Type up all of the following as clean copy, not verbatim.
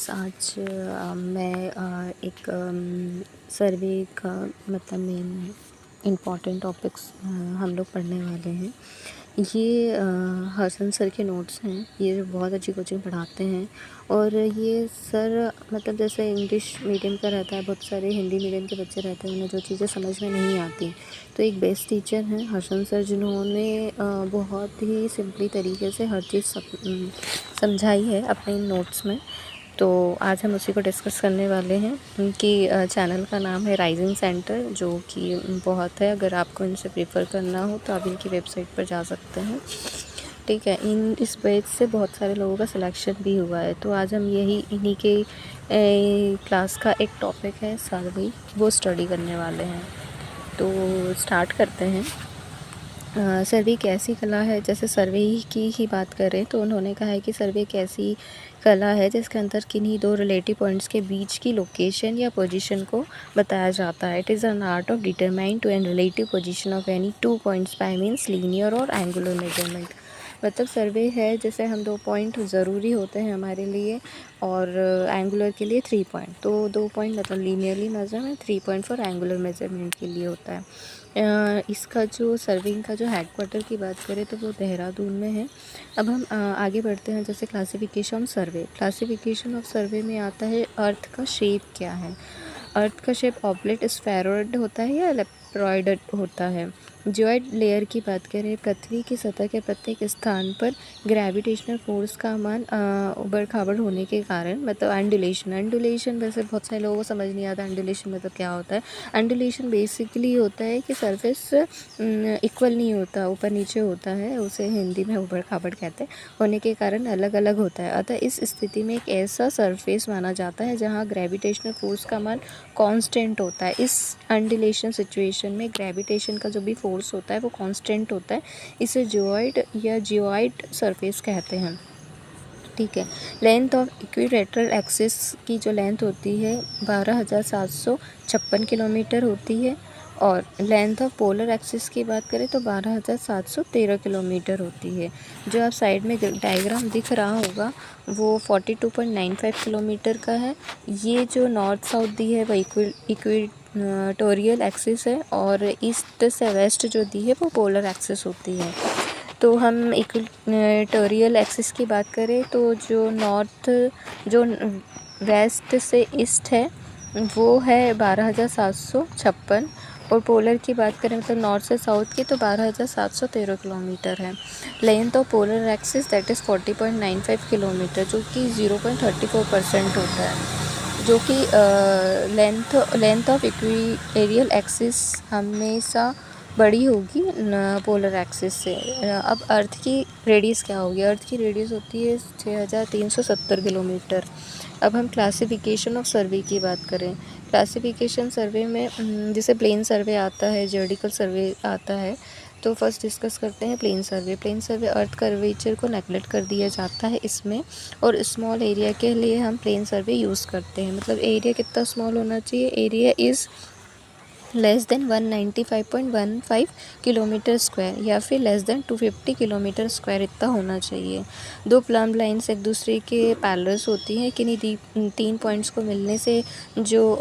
आज मैं एक सर्वे का मतलब मेन इम्पॉर्टेंट टॉपिक्स हम लोग पढ़ने वाले हैं। ये हसन सर के नोट्स हैं। ये बहुत अच्छी कोचिंग पढ़ाते हैं और ये सर मतलब जैसे इंग्लिश मीडियम का रहता है, बहुत सारे हिंदी मीडियम के बच्चे रहते हैं, उन्हें जो चीज़ें समझ में नहीं आती, तो एक बेस्ट टीचर हैं हसन सर, जिन्होंने बहुत ही सिंपली तरीके से हर चीज़ समझाई है अपने इन नोट्स में। तो आज हम उसी को डिस्कस करने वाले हैं। उनकी चैनल का नाम है राइजिंग सेंटर, जो कि बहुत है। अगर आपको इनसे प्रेफर करना हो तो आप इनकी वेबसाइट पर जा सकते हैं। ठीक है, इस बैच से बहुत सारे लोगों का सिलेक्शन भी हुआ है। तो आज हम इन्हीं के क्लास का एक टॉपिक है सर्वे, वो स्टडी करने वाले हैं। तो स्टार्ट करते हैं। सर्वे एक ऐसी कला है, जैसे सर्वे की ही बात करें तो उन्होंने कहा है कि सर्वे एक ऐसी कला है जिसके अंदर किन्हीं दो रिलेटिव पॉइंट्स के बीच की लोकेशन या पोजीशन को बताया जाता है। It is an art of determine to an relative position of any two points by means linear और एंगुलर मेजरमेंट। मतलब सर्वे है जैसे हम दो पॉइंट ज़रूरी होते हैं हमारे लिए, और एंगुलर के लिए 3 पॉइंट। तो 2 पॉइंट मतलब linearly measurement, 3 point for angular measurement के लिए होता है। इसका जो सर्विंग का जो हेडक्वार्टर की बात करें तो वो देहरादून में है। अब हम आगे बढ़ते हैं। जैसे क्लासिफिकेशन ऑफ सर्वे में आता है अर्थ का शेप क्या है। अर्थ का शेप ऑब्लेट स्फेरॉइड होता है या एलेप्टरॉइड होता है। जियोइड लेयर की बात करें, पृथ्वी की सतह के प्रत्येक स्थान पर ग्रेविटेशनल फोर्स का मान उबड़ खाबड़ होने के कारण, मतलब एंडुलेशन वैसे बहुत सारे लोगों को समझ नहीं आता एंडुलेशन मतलब क्या होता है। एंडुलेशन बेसिकली होता है कि सरफेस इक्वल नहीं होता, ऊपर नीचे होता है, उसे हिंदी में उबड़ खाबड़ कहते हैं, होने के कारण अलग अलग होता है। अतः इस स्थिति में एक ऐसा सरफेस माना जाता है जहाँ ग्रेविटेशनल फोर्स का मान कांस्टेंट होता है। इस एंडुलेशन सिचुएशन में ग्रेविटेशन का जो भी फोर्स होता है वो कांस्टेंट होता है। इसे जियोइड या जियोइड सरफेस कहते हैं। ठीक है, लेंथ ऑफ इक्विलेटरल एक्सिस की जो लेंथ होती है 12,756 किलोमीटर होती है, और लेंथ ऑफ पोलर एक्सिस की बात करें तो 12,713 किलोमीटर होती है। जो आप साइड में डायग्राम दिख रहा होगा वो 42.95 किलोमीटर का है। ये जो नॉर्थ साउथ दी है वो इक्वेटोरियल एक्सिस है, और ईस्ट से वेस्ट जो दी है वो पोलर एक्सिस होती है। तो हम इक्वेटोरियल एक्सिस की बात करें तो जो वेस्ट से ईस्ट है वो है 12,756, और पोलर की बात करें मतलब नॉर्थ से साउथ की तो 12,713 किलोमीटर है। Length of polar axis that is 40.95 kilometre, जो कि 0.34% होता है। जो कि लेंथ ऑफ इक्वेटोरियल एक्सिस हमेशा बड़ी होगी पोलर एक्सिस से। अब अर्थ की रेडियस क्या होगी। अर्थ की रेडियस होती है 6,370 किलोमीटर। अब हम क्लासिफिकेशन ऑफ सर्वे की बात करें। क्लासिफिकेशन सर्वे में जैसे प्लेन सर्वे आता है, ज्योमेट्रिकल सर्वे आता है। तो फर्स्ट डिस्कस करते हैं प्लेन सर्वे। अर्थ कर्वेचर को नेगलेक्ट कर दिया जाता है इसमें, और स्मॉल एरिया के लिए हम प्लेन सर्वे यूज़ करते हैं। मतलब एरिया कितना स्मॉल होना चाहिए, area is less than 195.15 kilometre square, या फिर लेस देन 250 किलोमीटर स्क्वायर इतना होना चाहिए। दो प्लम्ब लाइन्स एक दूसरे के पैरेलल्स होती हैं, किन्हीं 3 पॉइंट्स को मिलने से जो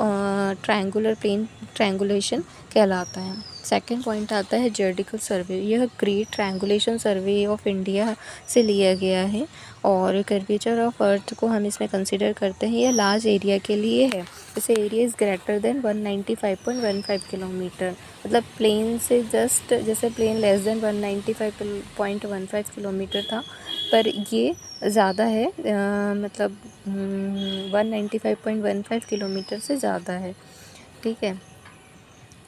ट्रायंगुलर प्लेन ट्रायंगुलेशन कहलाता है। सेकंड पॉइंट आता है ज्योमेट्रिकल सर्वे। यह great triangulation survey of India से लिया गया है, और कर्वेचर ऑफ अर्थ को हम इसमें कंसिडर करते हैं। यह लार्ज एरिया के लिए है। जैसे area is greater then 195.15 kilometre, मतलब प्लेन से जस्ट, जैसे प्लेन लेस देन 195.15 किलोमीटर था, पर ये ज़्यादा है, मतलब 195.15 किलोमीटर से ज़्यादा है। ठीक है,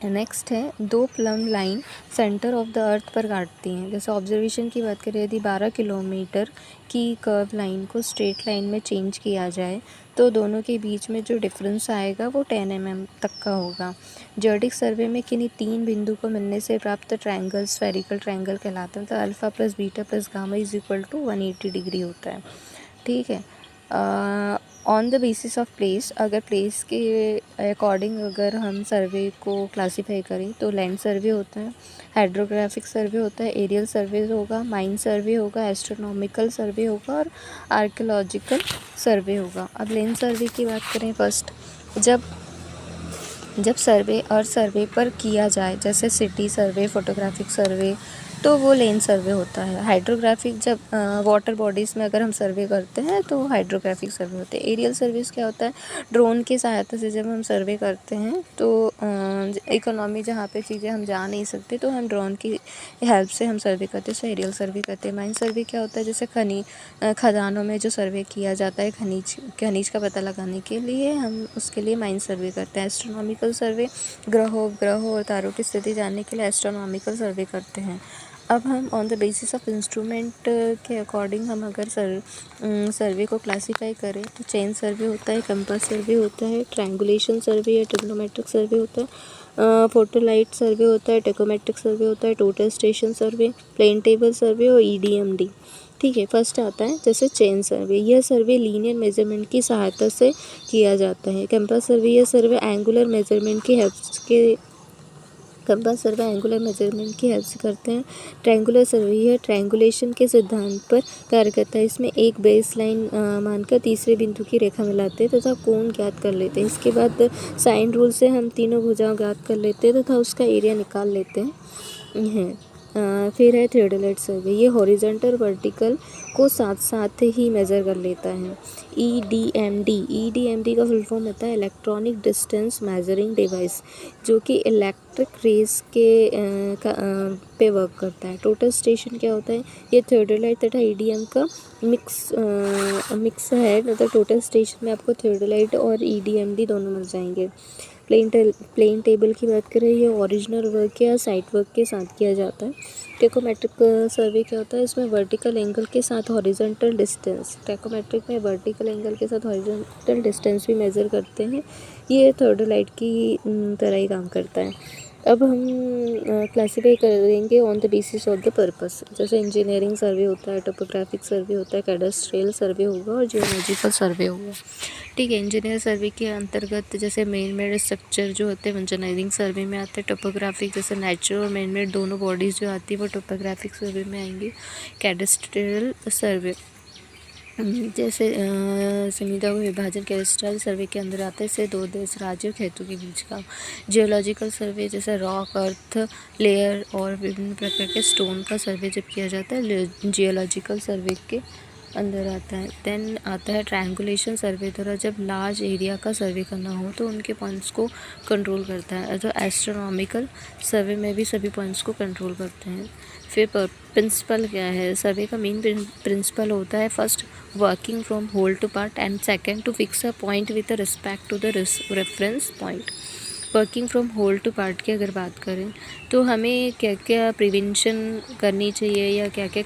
नेक्स्ट है दो plum line centre of the earth पर काटती हैं। जैसे ऑब्जर्वेशन की बात करें, यदि 12 किलोमीटर की कर्व लाइन को स्ट्रेट लाइन में चेंज किया जाए तो दोनों के बीच में जो डिफरेंस आएगा वो 10 mm तक का होगा। ज्योमेट्रिक सर्वे में किन्हीं 3 बिंदु को मिलने से प्राप्त ट्रायंगल स्फेरिकल ट्रायंगल कहलाता है। मतलब alpha plus beta plus gamma is equal to 180 degree होता है। ठीक है, on the basis of place, अगर प्लेस के अकॉर्डिंग अगर हम सर्वे को क्लासीफाई करें तो लैंड सर्वे होता है, हाइड्रोग्राफिक सर्वे होता है, एरियल सर्वे होगा, माइन सर्वे होगा, एस्ट्रोनॉमिकल सर्वे होगा और आर्कियोलॉजिकल सर्वे होगा। अब लैंड सर्वे की बात करें फर्स्ट, जब सर्वे और सर्वे पर किया जाए, जैसे सिटी सर्वे, फोटोग्राफिक सर्वे, तो वो लैंड सर्वे होता है। हाइड्रोग्राफिक जब वाटर बॉडीज़ में अगर हम सर्वे करते हैं तो हाइड्रोग्राफिक सर्वे होते हैं। एरियल सर्विस क्या होता है, ड्रोन की सहायता से जब हम सर्वे करते हैं तो इकोनॉमी जहाँ पे चीज़ें हम जा नहीं सकते तो हम ड्रोन की हेल्प से हम सर्वे करते हैं, तो एरियल सर्वे करते हैं। माइन सर्वे क्या होता है, जैसे खदानों में जो सर्वे किया जाता है खनिज का पता लगाने के लिए, हम उसके लिए माइन सर्वे करते हैं। एस्ट्रोनॉमिकल सर्वे ग्रहों और तारों की स्थिति जानने के लिए एस्ट्रोनॉमिकल सर्वे करते हैं। अब हम on the basis of instrument के अकॉर्डिंग हम अगर सर्वे को क्लासीफाई करें तो चेन सर्वे होता है, कंपास सर्वे होता है, ट्रायंगुलेशन सर्वे या ट्रिग्नोमेट्रिक सर्वे होता है, फोटोलाइट सर्वे होता है, टेकोमेट्रिक सर्वे होता है, total station survey, plane table survey और EDMD। ठीक है, फर्स्ट आता है जैसे चेन सर्वे। यह सर्वे लीनियर मेजरमेंट की सहायता से किया जाता है। कंपास सर्वे, यह सर्वे एंगुलर मेजरमेंट की हेल्प के कंपास सर्वे एंगुलर मेजरमेंट की हेल्प से करते हैं। ट्रायंगुलर सर्वे, यह ट्रायंगुलेशन के सिद्धांत पर कार्य करता है। इसमें एक बेस लाइन मानकर तीसरे बिंदु की रेखा मिलाते हैं तथा कोण ज्ञात कर लेते हैं। इसके बाद साइन रूल से हम तीनों भुजाओं ज्ञात कर लेते हैं तथा उसका एरिया निकाल लेते हैं। फिर है थ्योडोलाइट सर्वे, ये हॉरिजॉन्टल वर्टिकल को साथ साथ ही मेज़र कर लेता है। EDMD का फुल फॉर्म होता है इलेक्ट्रॉनिक डिस्टेंस मेजरिंग डिवाइस, जो कि इलेक्ट्रिक रेस के पे वर्क करता है। टोटल स्टेशन क्या होता है, ये थ्योडोलाइट तथा EDM का मिक्स है, मतलब टोटल स्टेशन में आपको थ्योडोलाइट और EDMD दोनों मिल जाएंगे। प्लेन टेबल की बात करें, ये ओरिजिनल वर्क या साइट वर्क के साथ किया जाता है। टेकोमेट्रिक सर्वे क्या होता है, इसमें वर्टिकल एंगल के साथ हॉरिजॉन्टल डिस्टेंस, टेकोमेट्रिक में वर्टिकल एंगल के साथ हॉरिजॉन्टल डिस्टेंस भी मेज़र करते हैं। ये थर्डोलाइट की तरह ही काम करता है। अब हम क्लासीफाई करेंगे on the basis of the purpose, जैसे इंजीनियरिंग सर्वे होता है, टोपोग्राफिक सर्वे होता है, कैडस्ट्रियल सर्वे होगा और जियोलॉजिकल सर्वे होगा। ठीक है, इंजीनियर सर्वे के अंतर्गत जैसे मेन मेड स्ट्रक्चर जो होते हैं इंजीनियरिंग सर्वे में आते हैं। टोपोग्राफिक जैसे नेचुरल और मैन मेड दोनों बॉडीज़ जो आती है वो टोपोग्राफिक सर्वे में आएंगी। कैडस्ट्रियल सर्वे जैसे संविदा का विभाजन कैडस्ट्रियल सर्वे के अंदर आता है, इससे दो देश, राज्य और खेतों के बीच का। जियोलॉजिकल सर्वे जैसे रॉक, अर्थ लेयर और विभिन्न प्रकार के स्टोन का सर्वे जब किया जाता है जियोलॉजिकल सर्वे के अंदर आता है। देन आता है ट्रायंगुलेशन सर्वे, द्वारा जब लार्ज एरिया का सर्वे करना हो तो उनके पॉइंट्स को कंट्रोल करता है। तो एस्ट्रोनॉमिकल सर्वे में भी सभी पॉइंट्स को कंट्रोल करते हैं। फिर प्रिंसिपल क्या है, सर्वे का मेन प्रिंसिपल होता है first working from whole to part and second to fix a point with respect to the reference point. Working from whole to part की अगर बात करें तो हमें क्या क्या प्रिवेंशन करनी चाहिए या क्या क्या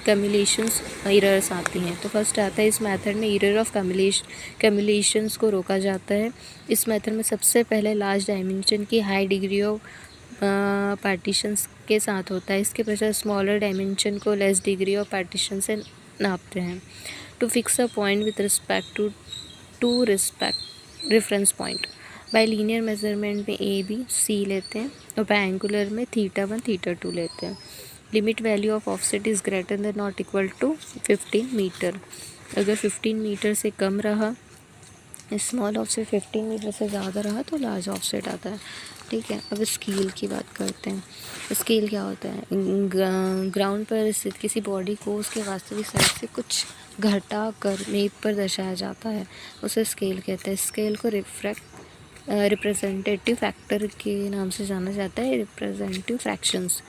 कम्युलेशंस एरर्स आती हैं। तो फर्स्ट आता है इस मेथड में एरर ऑफ कम्युलेशंस को रोका जाता है। इस मेथड में सबसे पहले लार्ज डायमेंशन की हाई डिग्री ऑफ पार्टीशंस के साथ होता है। इसके पश्चात स्मॉलर डायमेंशन को लेस डिग्री ऑफ पार्टीशन से नापते हैं। To fix a point with respect to reference point, by linear measurement में ABC लेते हैं और बाय एंगुलर में θ1 θ2 लेते हैं। Limit value of offset is greater than not equal to 15 metre. अगर 15 मीटर से कम रहा, स्मॉल ऑफसेट 15 मीटर से ज़्यादा रहा तो लार्ज ऑफसेट आता है। ठीक है, अब स्केल की बात करते हैं। स्केल क्या होता है, ग्राउंड पर स्थित किसी बॉडी को उसके वास्तविक साइज से कुछ घटा कर मेप पर दर्शाया जाता है, उसे स्केल कहते हैं। स्केल को रिप्रेजेंटेटिव फैक्टर के नाम से जाना जाता है, रिप्रेजेंटेटिव फ्रैक्शंस।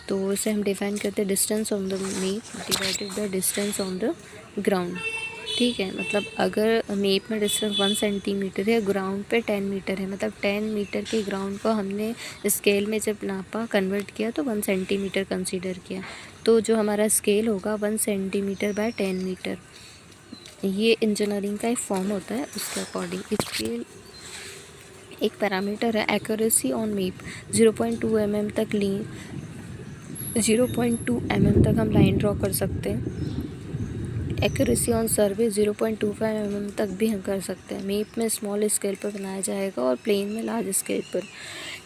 तो इसे हम डिफाइन करते हैं distance on the map divided by distance on the ground. ठीक है, मतलब अगर मेप में डिस्टेंस 1 सेंटीमीटर है, ग्राउंड पे 10 मीटर है, मतलब 10 मीटर के ग्राउंड को हमने स्केल में जब नापा, कन्वर्ट किया तो 1 सेंटीमीटर कंसीडर किया। तो जो हमारा स्केल होगा 1 सेंटीमीटर बाय 10 मीटर। ये इंजीनियरिंग का एक फॉर्म होता है, उसके अकॉर्डिंग स्केल एक पैरामीटर है। एक्यूरेसी ऑन मेप 0.2 mm तक 0.2 mm तक हम लाइन ड्रॉ कर सकते हैं। एक्यूरेसी ऑन सर्वे 0.25 mm तक भी हम कर सकते हैं। मेप में स्मॉल स्केल पर बनाया जाएगा और प्लेन में लार्ज स्केल पर।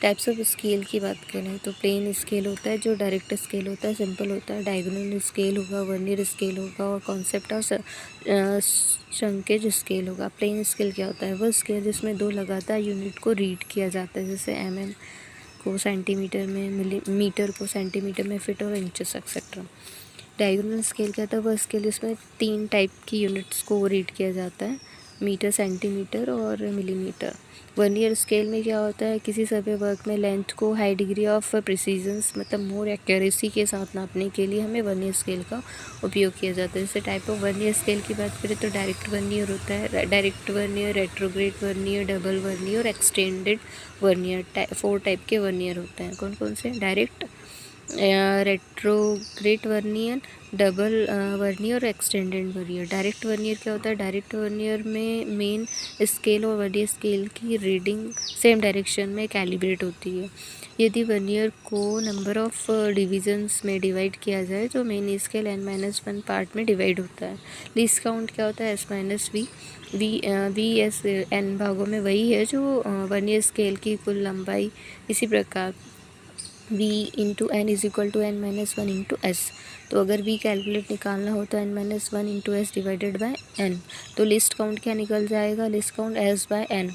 टाइप्स ऑफ स्केल की बात करें तो प्लेन स्केल होता है जो डायरेक्ट स्केल होता है, सिंपल होता है। डायगोनल स्केल होगा, वर्नियर स्केल होगा और कॉन्सेप्ट ऑफ श्रंकेज स्केल होगा। प्लेन स्केल क्या होता है? वह स्केल जिसमें दो लगातार यूनिट को रीड किया जाता है, जैसे mm को सेंटीमीटर में, मिलीमीटर को सेंटीमीटर में, फिट और इंचेस एक्सेट्रा। डायगोनल स्केल क्या था? वह स्केल जिसमें 3 टाइप की यूनिट्स को रीड किया जाता है, मीटर, सेंटीमीटर और मिलीमीटर। वर्नियर स्केल में क्या होता है? किसी सर्वे वर्क में लेंथ को हाई डिग्री ऑफ प्रिसीजंस मतलब मोर एक्यूरेसी के साथ नापने के लिए हमें वर्नियर स्केल का उपयोग किया जाता है। जैसे टाइप ऑफ वर्नियर स्केल की बात करें तो डायरेक्ट वर्नियर होता है, direct vernier, retrograde vernier, double vernier और एक्सटेंडेड वर्नियर। 4 टाइप के वर्नियर होते हैं। कौन कौन से? Direct, retrograde vernier, double vernier और एक्सटेंडेड वर्नियर। डायरेक्ट वर्नियर क्या होता है? डायरेक्ट वर्नियर में मेन स्केल और वर्नियर स्केल की रीडिंग सेम डायरेक्शन में कैलिब्रेट होती है। यदि वर्नियर को नंबर ऑफ डिविजन्स में डिवाइड किया जाए तो मेन स्केल n-1 पार्ट में डिवाइड होता है। लीस्ट काउंट क्या होता है? S-V। वी एस n भागों में वही है जो वर्नियर स्केल की कुल लंबाई। इसी प्रकार v into n is equal to n-1 into s। तो अगर v कैलकुलेट निकालना हो तो n-1 into S divided by n। तो लिस्ट काउंट क्या निकल जाएगा? List count s by n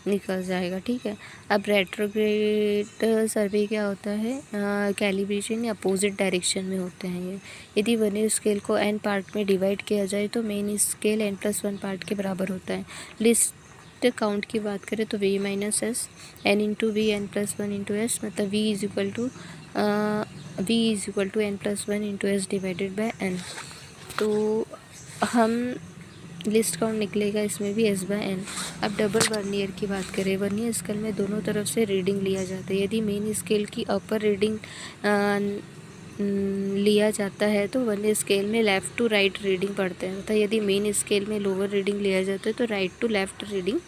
निकल जाएगा। ठीक है। अब रेट्रोग्रेड सर्वे क्या होता है? कैलिब्रेशन या अपोजिट डायरेक्शन में होते हैं ये। यदि वर्नियर स्केल को n पार्ट में डिवाइड किया जाए तो मेन स्केल n+1 पार्ट के बराबर होता है। लिस्ट काउंट की बात करें तो v minus S, n into V, n+1 into S, मतलब v is equal to n+1 into S divided by n। तो हम लिस्ट काउंट निकलेगा इसमें भी s बाय n। अब डबल वर्नियर की बात करें। वर्नियर स्केल में दोनों तरफ से रीडिंग लिया जाता है। यदि मेन स्केल की अपर रीडिंग लिया जाता है तो वर्नियर स्केल में लेफ़्ट टू राइट रीडिंग पढ़ते हैं तथा यदि मेन स्केल में लोअर रीडिंग लिया जाता है तो राइट टू लेफ़्ट रीडिंग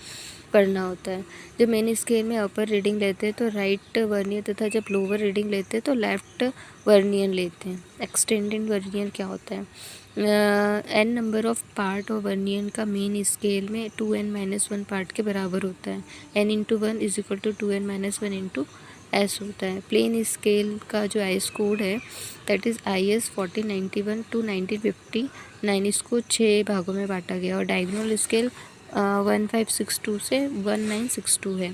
पढ़ना होता है। जब मेन स्केल में अपर रीडिंग लेते हैं तो राइट वर्नियर तथा जब लोअर रीडिंग लेते हैं तो लेफ़्ट वर्नियर लेते हैं। एक्सटेंडेड वर्नियर क्या होता है? n नंबर ऑफ पार्ट और वर्नियर का मेन स्केल में 2n-1 पार्ट के बराबर होता है। n into 1 is equal to 2n-1 into S होता है। प्लेन स्केल का जो IS कोड है दैट इज़ IS 1491 टू 1959, इसको 6 भागों में बांटा गया और डायगोनल स्केल 1562 से 1962 है,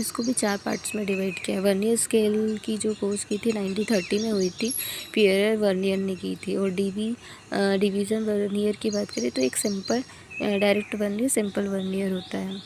इसको भी 4 पार्ट्स में डिवाइड किया है। वर्नियर स्केल की जो कोर्स की थी 1930 में हुई थी, पियरर वर्नियर ने की थी। और डिवीज़न वर्नियर की बात करें तो एक simple direct vernier, simple vernier होता है।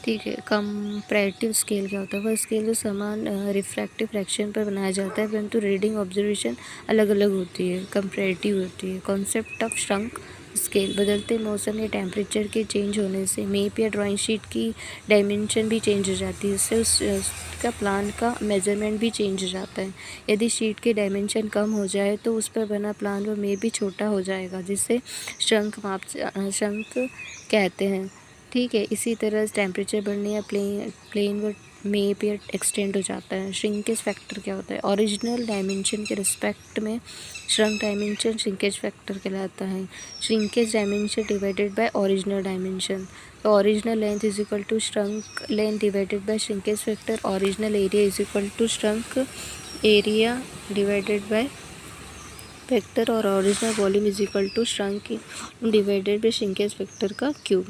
ठीक है। कंपैरेटिव स्केल क्या होता है? वह स्केल जो समान रिफ्रैक्टिव फ्रैक्शन पर बनाया जाता है परंतु रीडिंग ऑब्जर्वेशन अलग अलग होती है, कंपैरेटिव होती है। Concept of shrunk scale. बदलते मौसम या टेम्परेचर के चेंज होने से मेप या ड्राइंग शीट की डायमेंशन भी चेंज हो जाती है, इससे उसका प्लान का मेजरमेंट भी चेंज हो जाता है। यदि शीट की डायमेंशन कम हो जाए तो उस पर बना प्लान व मेप भी छोटा हो जाएगा, जिससे श्रंक कहते हैं। ठीक है। इसी तरह टेम्परेचर बढ़ने या प्लेन व मेप या एक्सटेंड हो जाता है। श्रिंकेज फैक्टर क्या होता है? ओरिजिनल डायमेंशन के रिस्पेक्ट में श्रंक डायमेंशन श्रिंकेज फैक्टर कहलाता है। Shrinkage dimension divided by original dimension. तो original length is equal to shrunk length divided by shrinkage factor. Original area is equal to shrunk area divided by factor और original volume is equal to shrunk divided by shrinkage factor का cube.